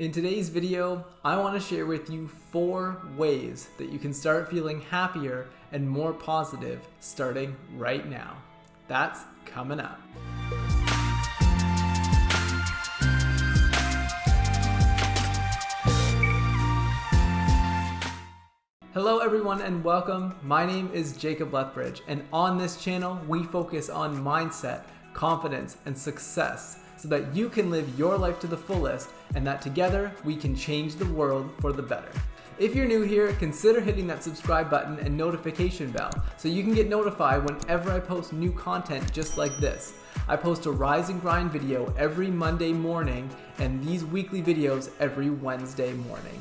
In today's video, I want to share with you 4 ways that you can start feeling happier and more positive starting right now. That's coming up. Hello everyone and welcome. My name is Jacob Lethbridge, and on this channel we focus on mindset, confidence, and success so that you can live your life to the fullest and that together we can change the world for the better. If you're new here, consider hitting that subscribe button and notification bell so you can get notified whenever I post new content just like this. I post a Rise and Grind video every Monday morning and these weekly videos every Wednesday morning.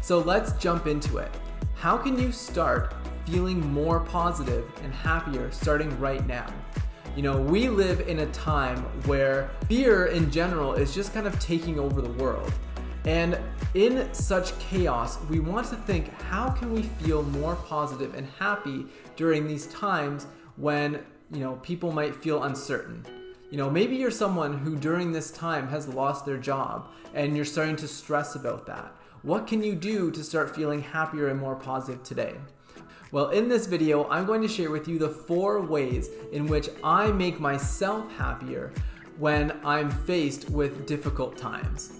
So let's jump into it. How can you start feeling more positive and happier starting right now? You know, we live in a time where fear in general is just kind of taking over the world. And in such chaos, we want to think, how can we feel more positive and happy during these times when, people might feel uncertain? Maybe you're someone who during this time has lost their job and you're starting to stress about that. What can you do to start feeling happier and more positive today? Well, in this video, I'm going to share with you the 4 ways in which I make myself happier when I'm faced with difficult times.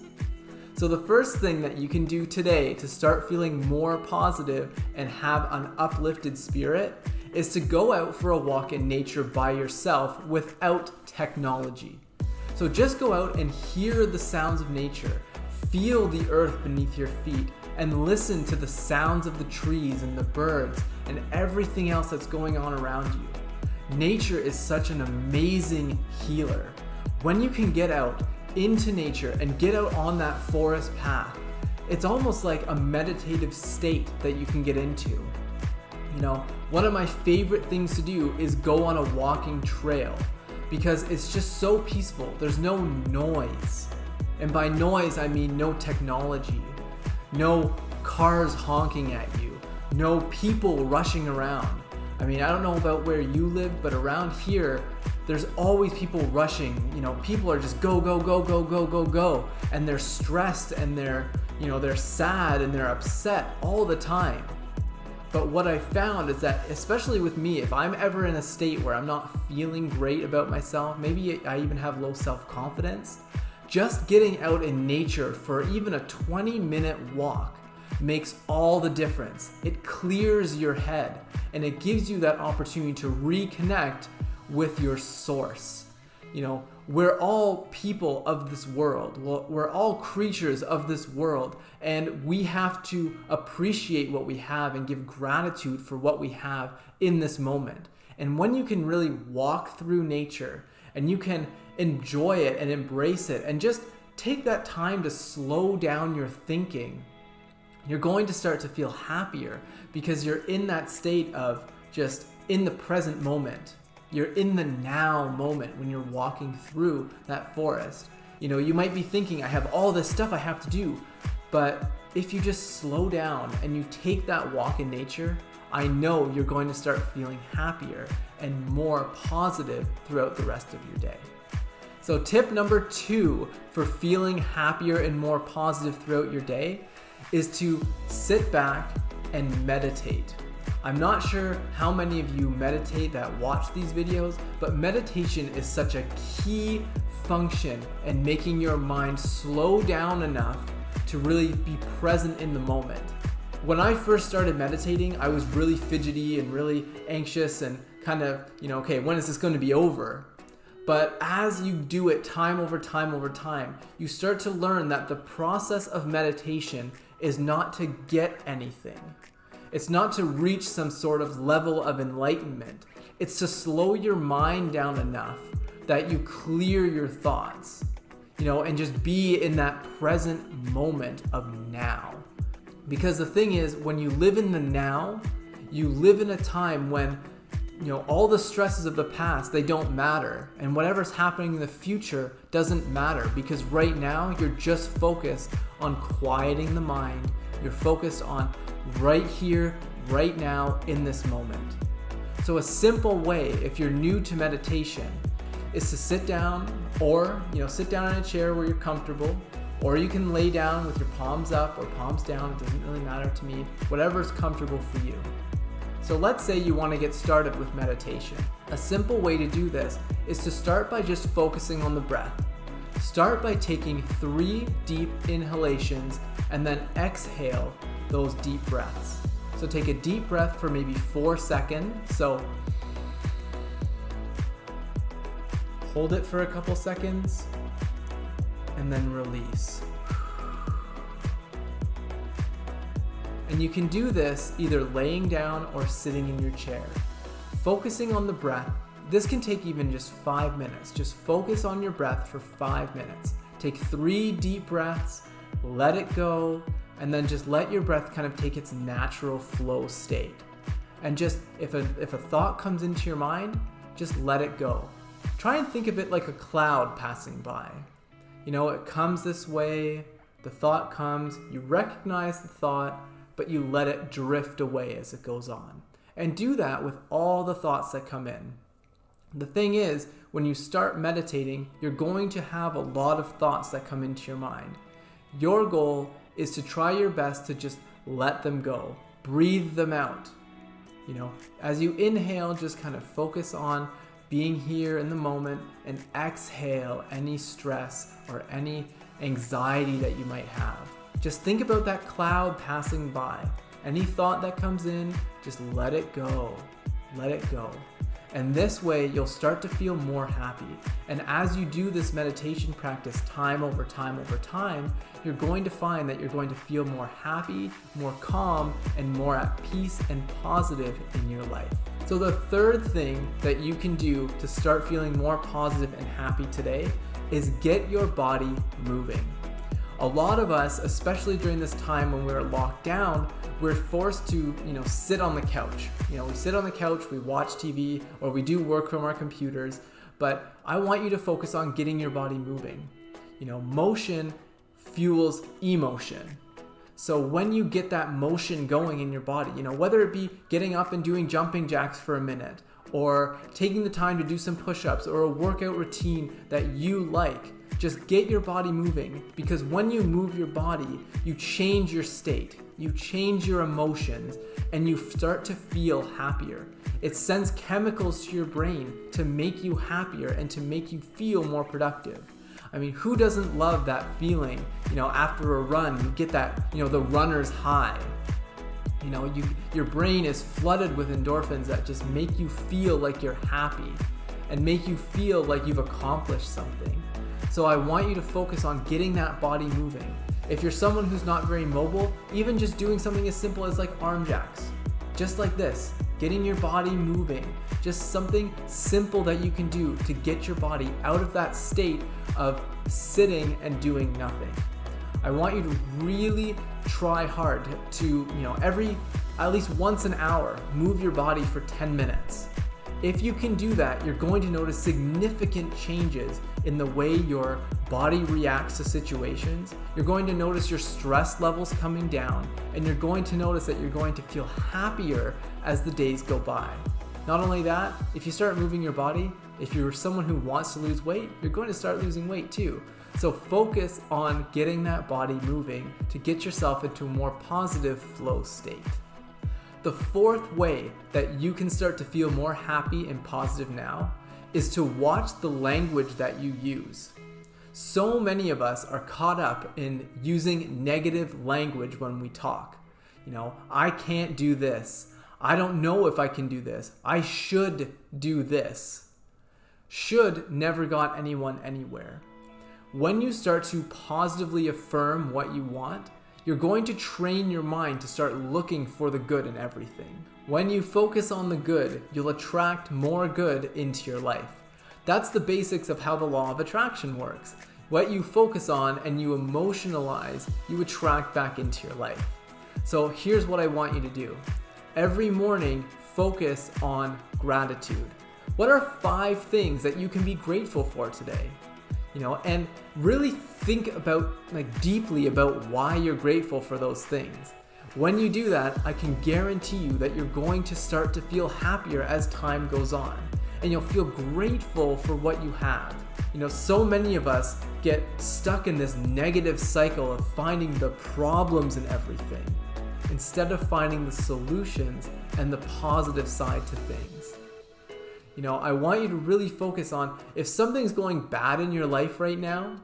So the first thing that you can do today to start feeling more positive and have an uplifted spirit is to go out for a walk in nature by yourself without technology. So just go out and hear the sounds of nature, feel the earth beneath your feet, and listen to the sounds of the trees and the birds and everything else that's going on around you. Nature is such an amazing healer. When you can get out into nature and get out on that forest path, it's almost like a meditative state that you can get into. One of my favorite things to do is go on a walking trail because it's just so peaceful. There's no noise. And by noise, I mean no technology, no cars honking at you, no people rushing around. I don't know about where you live, but around here, there's always people rushing. People are just go, go, go, go, go, go, go. And they're stressed and they're sad and they're upset all the time. But what I found is that, especially with me, if I'm ever in a state where I'm not feeling great about myself, maybe I even have low self-confidence, just getting out in nature for even a 20-minute walk makes all the difference. It clears your head and it gives you that opportunity to reconnect with your source. We're all people of this world. We're all creatures of this world, and we have to appreciate what we have and give gratitude for what we have in this moment. And when you can really walk through nature and you can enjoy it and embrace it and just take that time to slow down your thinking, you're going to start to feel happier because you're in that state of just in the present moment. You're in the now moment when you're walking through that forest. You might be thinking, I have all this stuff I have to do, but if you just slow down and you take that walk in nature, I know you're going to start feeling happier and more positive throughout the rest of your day. So tip number 2 for feeling happier and more positive throughout your day is to sit back and meditate. I'm not sure how many of you meditate that watch these videos, but meditation is such a key function in making your mind slow down enough to really be present in the moment. When I first started meditating, I was really fidgety and really anxious and kind of, okay, when is this going to be over? But as you do it time over time over time, you start to learn that the process of meditation is not to get anything. It's not to reach some sort of level of enlightenment. It's to slow your mind down enough that you clear your thoughts, and just be in that present moment of now. Because the thing is, when you live in the now, you live in a time when all the stresses of the past, they don't matter. And whatever's happening in the future doesn't matter because right now you're just focused on quieting the mind. You're focused on right here, right now, in this moment. So a simple way, if you're new to meditation, is to sit down or, sit down in a chair where you're comfortable Or you can lay down with your palms up or palms down, it doesn't really matter to me, whatever's comfortable for you. So let's say you want to get started with meditation. A simple way to do this is to start by just focusing on the breath. Start by taking 3 deep inhalations and then exhale those deep breaths. So take a deep breath for maybe 4 seconds. So hold it for a couple seconds and then release. And you can do this either laying down or sitting in your chair. Focusing on the breath, this can take even just 5 minutes. Just focus on your breath for 5 minutes. Take 3 deep breaths, let it go, and then just let your breath kind of take its natural flow state. And just, if a thought comes into your mind, just let it go. Try and think of it like a cloud passing by. You know, it comes this way, the thought comes, you recognize the thought, but you let it drift away as it goes on. And do that with all the thoughts that come in. The thing is, when you start meditating, you're going to have a lot of thoughts that come into your mind. Your goal is to try your best to just let them go. Breathe them out. You know, as you inhale, just kind of focus on being here in the moment, and exhale any stress or any anxiety that you might have. Just think about that cloud passing by. Any thought that comes in, just let it go. Let it go. And this way, you'll start to feel more happy. And as you do this meditation practice time over time over time, you're going to find that you're going to feel more happy, more calm, and more at peace and positive in your life. So the third thing that you can do to start feeling more positive and happy today is get your body moving. A lot of us, especially during this time when we're locked down, we're forced to, sit on the couch. We sit on the couch, we watch TV, or we do work from our computers, but I want you to focus on getting your body moving. Motion fuels emotion. So when you get that motion going in your body, whether it be getting up and doing jumping jacks for a minute, or taking the time to do some push-ups, or a workout routine that you like, just get your body moving, because when you move your body, you change your state, you change your emotions, and you start to feel happier. It sends chemicals to your brain to make you happier and to make you feel more productive. I mean, who doesn't love that feeling, after a run, you get that, the runner's high. Your brain is flooded with endorphins that just make you feel like you're happy and make you feel like you've accomplished something. So I want you to focus on getting that body moving. If you're someone who's not very mobile, even just doing something as simple as like arm jacks, just like this, getting your body moving, just something simple that you can do to get your body out of that state of sitting and doing nothing. I want you to really try hard to, at least once an hour, move your body for 10 minutes. If you can do that, you're going to notice significant changes in the way your body reacts to situations. You're going to notice your stress levels coming down, and you're going to notice that you're going to feel happier as the days go by. Not only that, if you start moving your body, if you're someone who wants to lose weight, you're going to start losing weight too. So focus on getting that body moving to get yourself into a more positive flow state. The fourth way that you can start to feel more happy and positive now is to watch the language that you use. So many of us are caught up in using negative language when we talk. I can't do this. I don't know if I can do this. I should do this. Should never got anyone anywhere. When you start to positively affirm what you want, you're going to train your mind to start looking for the good in everything. When you focus on the good, you'll attract more good into your life. That's the basics of how the law of attraction works. What you focus on and you emotionalize, you attract back into your life. So here's what I want you to do. Every morning, focus on gratitude. What are 5 things that you can be grateful for today? And really think about, deeply about why you're grateful for those things. When you do that, I can guarantee you that you're going to start to feel happier as time goes on, and you'll feel grateful for what you have. So many of us get stuck in this negative cycle of finding the problems in everything instead of finding the solutions and the positive side to things. I want you to really focus on, if something's going bad in your life right now,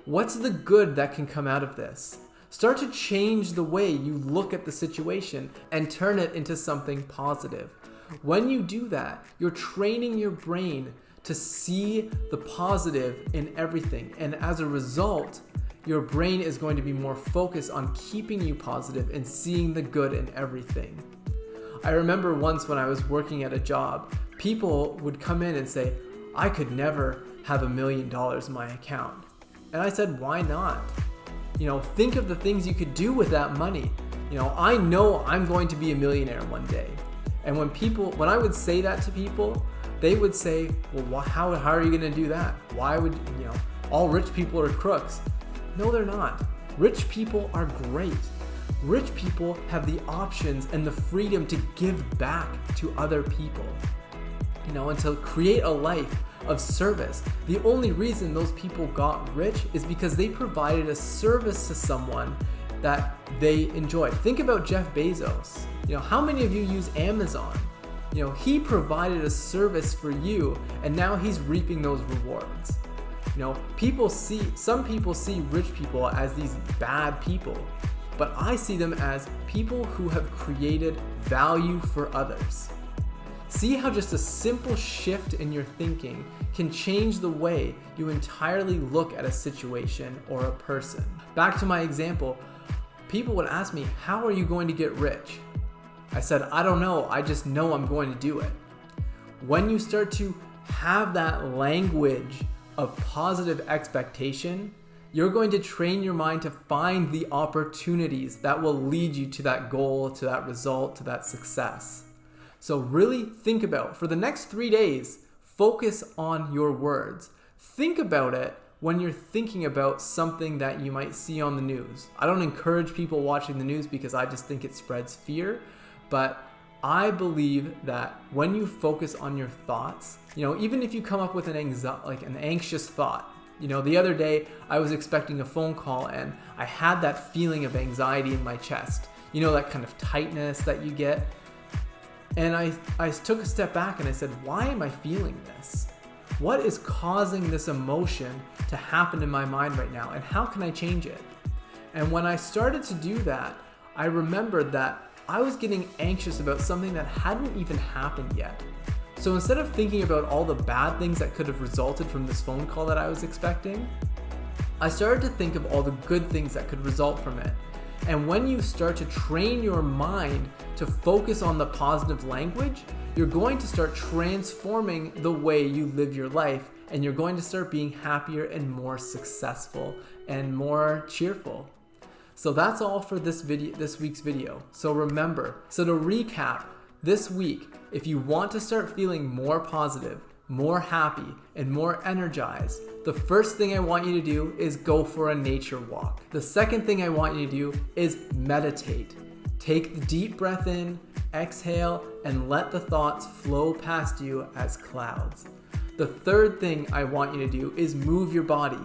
what's the good that can come out of this? Start to change the way you look at the situation and turn it into something positive. When you do that, you're training your brain to see the positive in everything. And as a result, your brain is going to be more focused on keeping you positive and seeing the good in everything. I remember once when I was working at a job, people would come in and say, I could never have $1 million in my account. And I said, why not? Think of the things you could do with that money. I know I'm going to be a millionaire one day. And when I would say that to people, they would say, well, how are you going to do that? Why would, all rich people are crooks. No, they're not. Rich people are great. Rich people have the options and the freedom to give back to other people, and to create a life of service. The only reason those people got rich is because they provided a service to someone that they enjoyed. Think about Jeff Bezos. How many of you use Amazon? He provided a service for you, and now he's reaping those rewards. Some people see rich people as these bad people, but I see them as people who have created value for others. See how just a simple shift in your thinking can change the way you entirely look at a situation or a person. Back to my example, people would ask me, how are you going to get rich? I said, I don't know, I just know I'm going to do it. When you start to have that language of positive expectation, you're going to train your mind to find the opportunities that will lead you to that goal, to that result, to that success. So really think about, for the next 3 days, focus on your words. Think about it when you're thinking about something that you might see on the news. I don't encourage people watching the news because I just think it spreads fear, but I believe that when you focus on your thoughts, even if you come up with an anxious thought, the other day I was expecting a phone call and I had that feeling of anxiety in my chest, that kind of tightness that you get. And I took a step back and I said, why am I feeling this? What is causing this emotion to happen in my mind right now, and how can I change it? And when I started to do that, I remembered that I was getting anxious about something that hadn't even happened yet. So instead of thinking about all the bad things that could have resulted from this phone call that I was expecting, I started to think of all the good things that could result from it. And when you start to train your mind to focus on the positive language, you're going to start transforming the way you live your life, and you're going to start being happier and more successful and more cheerful. So that's all for this week's video. So remember, to recap, this week, if you want to start feeling more positive, more happy, and more energized, the first thing I want you to do is go for a nature walk. The second thing I want you to do is meditate. Take the deep breath in, exhale, and let the thoughts flow past you as clouds. The third thing I want you to do is move your body.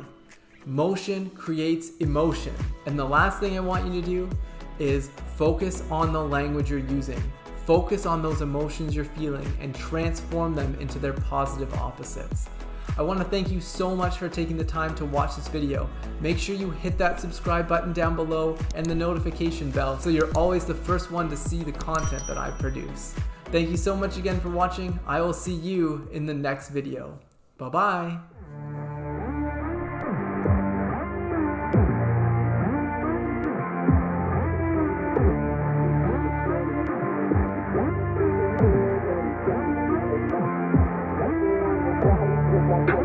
Motion creates emotion. And the last thing I want you to do is focus on the language you're using. Focus on those emotions you're feeling and transform them into their positive opposites. I want to thank you so much for taking the time to watch this video. Make sure you hit that subscribe button down below and the notification bell so you're always the first one to see the content that I produce. Thank you so much again for watching. I will see you in the next video. Bye-bye. Thank you.